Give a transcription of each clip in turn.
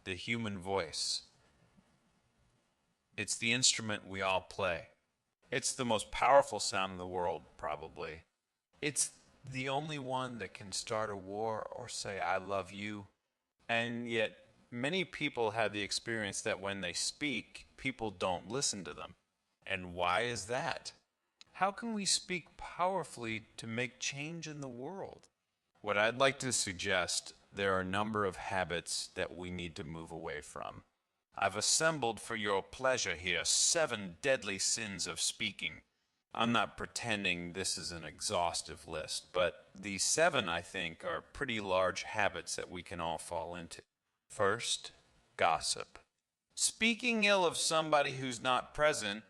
the human voice. It's the instrument we all play. It's the most powerful sound in the world, probably. It's the only one that can start a war or say, I love you. And yet, many people have the experience that when they speak, people don't listen to them. And why is that? How can we speak powerfully to make change in the world? What I'd like to suggest, there are a number of habits that we need to move away from. I've assembled for your pleasure here 7 deadly sins of speaking. I'm not pretending this is an exhaustive list, but these 7, I think, are pretty large habits that we can all fall into. First, gossip. Speaking ill of somebody who's not present,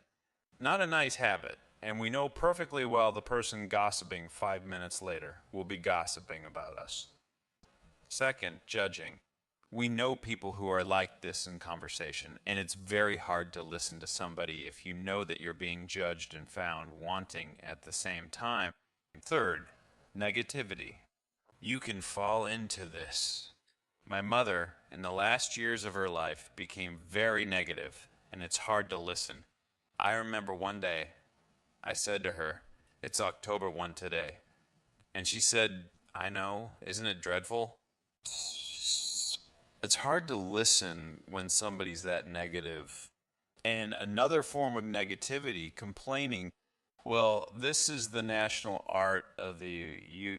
not a nice habit. And we know perfectly well the person gossiping 5 minutes later will be gossiping about us. Second, judging. We know people who are like this in conversation, and it's very hard to listen to somebody if you know that you're being judged and found wanting at the same time. Third, negativity. You can fall into this. My mother, in the last years of her life, became very negative, and it's hard to listen. I remember one day, I said to her, "It's October 1 today." And she said, "I know, isn't it dreadful?" It's hard to listen when somebody's that negative. And another form of negativity, complaining. Well, this is the national art of the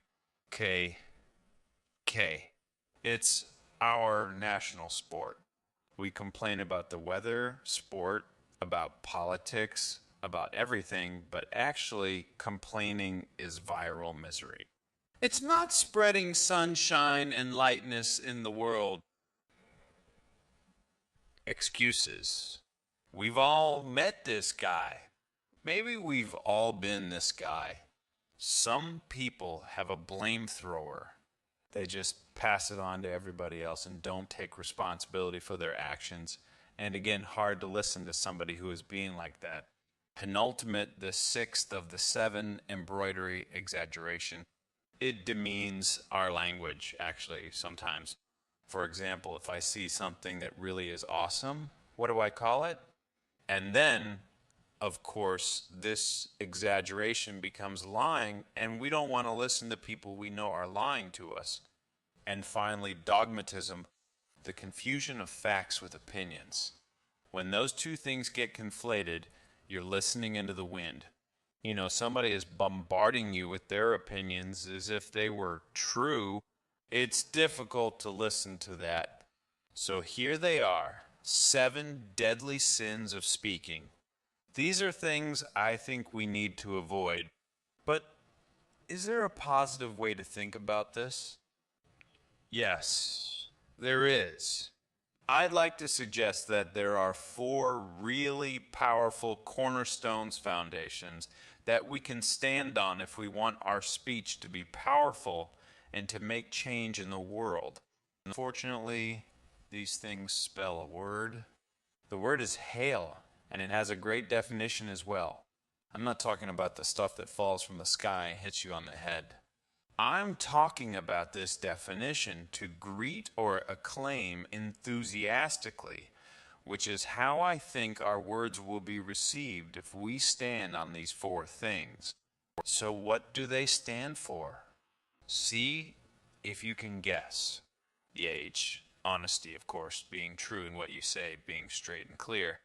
UKK. It's our national sport. We complain about the weather, sport, about politics, about everything, but actually complaining is viral misery. It's not spreading sunshine and lightness in the world. Excuses. We've all met this guy. Maybe we've all been this guy. Some people have a blame thrower. They just pass it on to everybody else and don't take responsibility for their actions. And again, hard to listen to somebody who is being like that. Penultimate, the 6th of the 7, embroidery exaggeration. It demeans our language, actually, sometimes. For example, if I see something that really is awesome, what do I call it? And then, of course, this exaggeration becomes lying, and we don't want to listen to people we know are lying to us. And finally, dogmatism, the confusion of facts with opinions. When those two things get conflated, you're listening into the wind. You know, somebody is bombarding you with their opinions as if they were true. It's difficult to listen to that. So here they are, 7 deadly sins of speaking. These are things I think we need to avoid. But is there a positive way to think about this? Yes, there is. I'd like to suggest that there are 4 really powerful cornerstones foundations that we can stand on if we want our speech to be powerful and to make change in the world. Unfortunately, these things spell a word. The word is hail, and it has a great definition as well. I'm not talking about the stuff that falls from the sky and hits you on the head. I'm talking about this definition to greet or acclaim enthusiastically, which is how I think our words will be received if we stand on these 4 things. So what do they stand for? See if you can guess. The H, honesty, of course, being true in what you say, being straight and clear.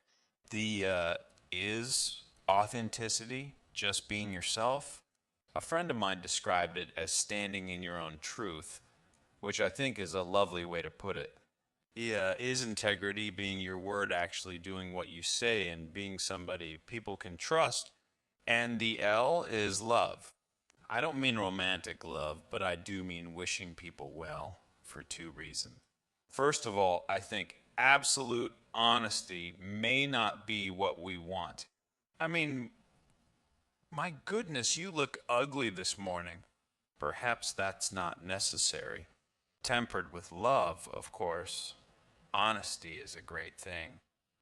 The is, authenticity, just being yourself. A friend of mine described it as standing in your own truth, which I think is a lovely way to put it. Is integrity, being your word, actually doing what you say and being somebody people can trust. And the L is love. I don't mean romantic love, but I do mean wishing people well for 2 reasons. First of all, I think absolute honesty may not be what we want. I mean, my goodness, you look ugly this morning. Perhaps that's not necessary. Tempered with love, of course. Honesty is a great thing.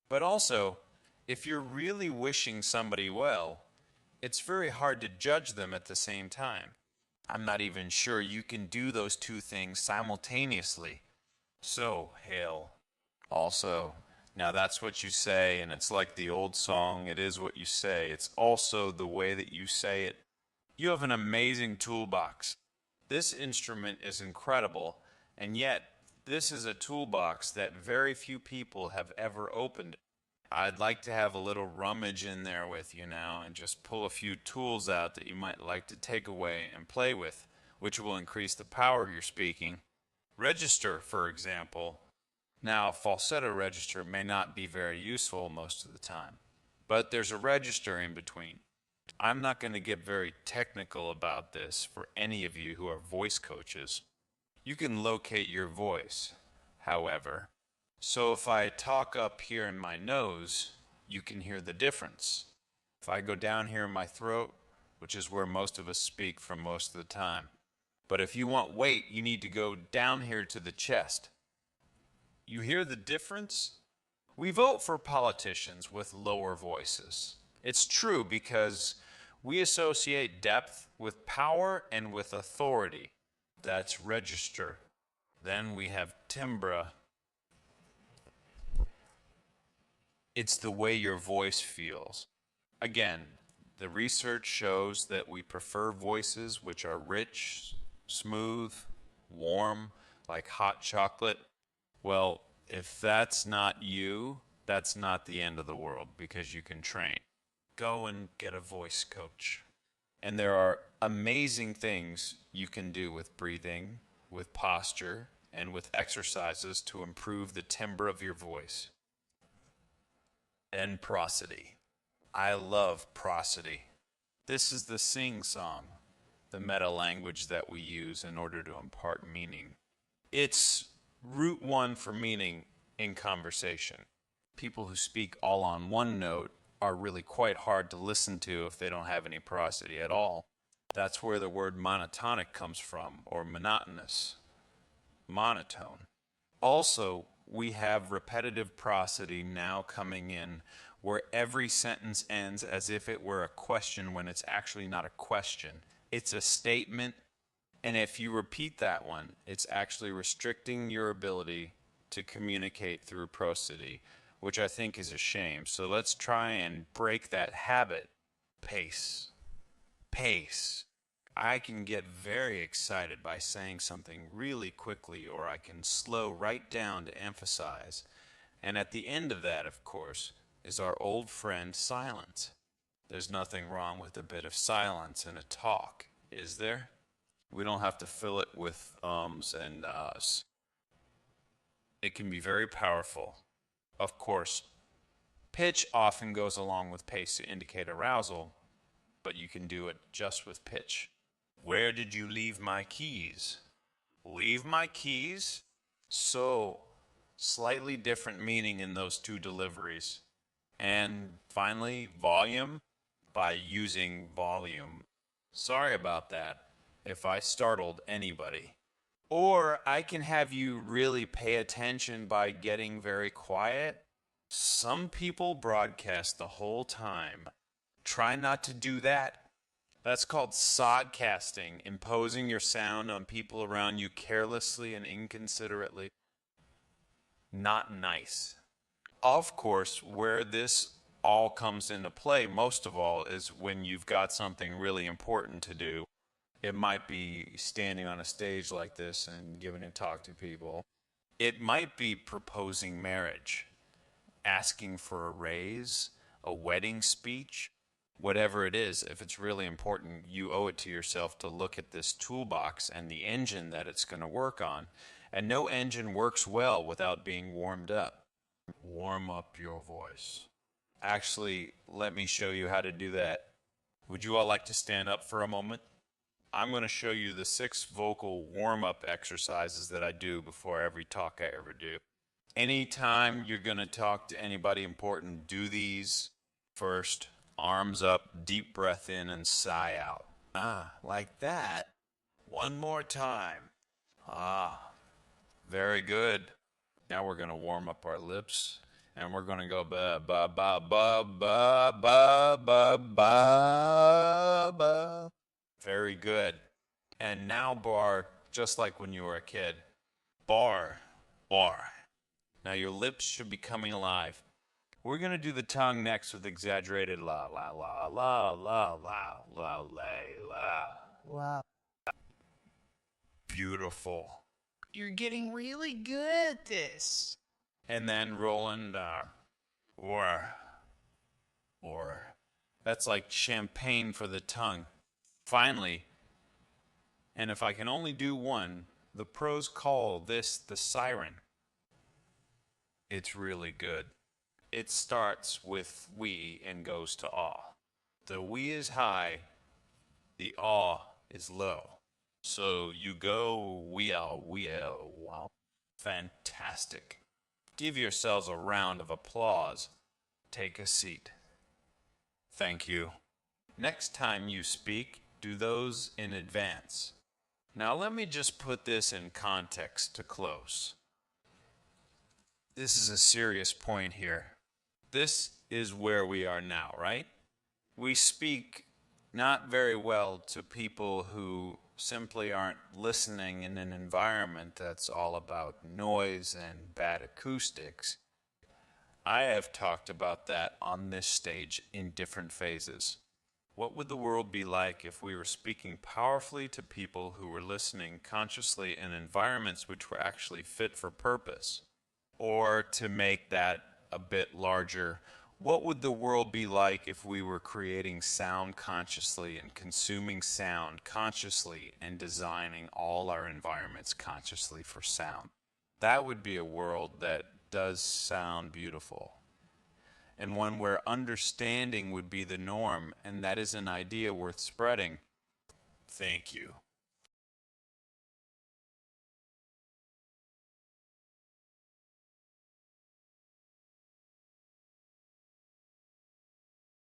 But also, if you're really wishing somebody well, it's very hard to judge them at the same time. I'm not even sure you can do those 2 things simultaneously. So, hail. Also, now that's what you say, and it's like the old song, it is what you say. It's also the way that you say it. You have an amazing toolbox. This instrument is incredible, and yet this is a toolbox that very few people have ever opened. I'd like to have a little rummage in there with you now and just pull a few tools out that you might like to take away and play with, which will increase the power of your speaking. Register, for example. Now, a falsetto register may not be very useful most of the time, but there's a register in between. I'm not going to get very technical about this for any of you who are voice coaches. You can locate your voice, however. So if I talk up here in my nose, you can hear the difference. If I go down here in my throat, which is where most of us speak for most of the time. But if you want weight, you need to go down here to the chest. You hear the difference? We vote for politicians with lower voices. It's true because we associate depth with power and with authority. That's register. Then we have timbre. It's the way your voice feels. Again, the research shows that we prefer voices which are rich, smooth, warm, like hot chocolate. Well, if that's not you, that's not the end of the world because you can train. Go and get a voice coach. And there are amazing things you can do with breathing, with posture, and with exercises to improve the timbre of your voice. And prosody. I love prosody. This is the sing-song, the meta language that we use in order to impart meaning. It's root one for meaning in conversation. People who speak all on one note are really quite hard to listen to if they don't have any prosody at all. That's where the word monotonic comes from, or monotonous, monotone. Also, we have repetitive prosody now coming in where every sentence ends as if it were a question when it's actually not a question. It's a statement, and if you repeat that one, it's actually restricting your ability to communicate through prosody, which I think is a shame. So let's try and break that habit. Pace. Pace. I can get very excited by saying something really quickly, or I can slow right down to emphasize. And at the end of that, of course, is our old friend silence. There's nothing wrong with a bit of silence in a talk, is there? We don't have to fill it with ums and ahs. It can be very powerful. Of course, pitch often goes along with pace to indicate arousal, but you can do it just with pitch. Where did you leave my keys? Leave my keys? So, slightly different meaning in those two deliveries. And finally, volume, by using volume. Sorry about that if I startled anybody. Or I can have you really pay attention by getting very quiet. Some people broadcast the whole time. Try not to do that. That's called sodcasting, imposing your sound on people around you carelessly and inconsiderately. Not nice. Of course, where this all comes into play most of all is when you've got something really important to do. It might be standing on a stage like this and giving a talk to people. It might be proposing marriage, asking for a raise, a wedding speech, whatever it is. If it's really important, you owe it to yourself to look at this toolbox and the engine that it's going to work on. And no engine works well without being warmed up. Warm up your voice. Actually, let me show you how to do that. Would you all like to stand up for a moment? I'm going to show you the 6 vocal warm-up exercises that I do before every talk I ever do. Anytime you're going to talk to anybody important, do these first. Arms up, deep breath in, and sigh out. Like that. One more time. Very good. Now we're going to warm up our lips, and we're going to go ba ba ba ba ba ba ba ba ba. Very good. And now bar, just like when you were a kid. Bar, bar, Now your lips should be coming alive. We're going to do the tongue next with exaggerated la, la, la, la, la, la, la, la. Wow. Beautiful. You're getting really good at this. And then Roland, or. That's like champagne for the tongue. Finally, and if I can only do one, the pros call this the siren. It's really good. It starts with we and goes to aw. The we is high, the aw is low. So you go we wow. Fantastic. Give yourselves a round of applause. Take a seat. Thank you. Next time you speak, do those in advance. Now let me just put this in context to close. This is a serious point here. This is where we are now, right? We speak not very well to people who simply aren't listening in an environment that's all about noise and bad acoustics. I have talked about that on this stage in different phases. What would the world be like if we were speaking powerfully to people who were listening consciously in environments which were actually fit for purpose? Or to make that a bit larger, what would the world be like if we were creating sound consciously and consuming sound consciously and designing all our environments consciously for sound? That would be a world that does sound beautiful, and one where understanding would be the norm, and that is an idea worth spreading. Thank you.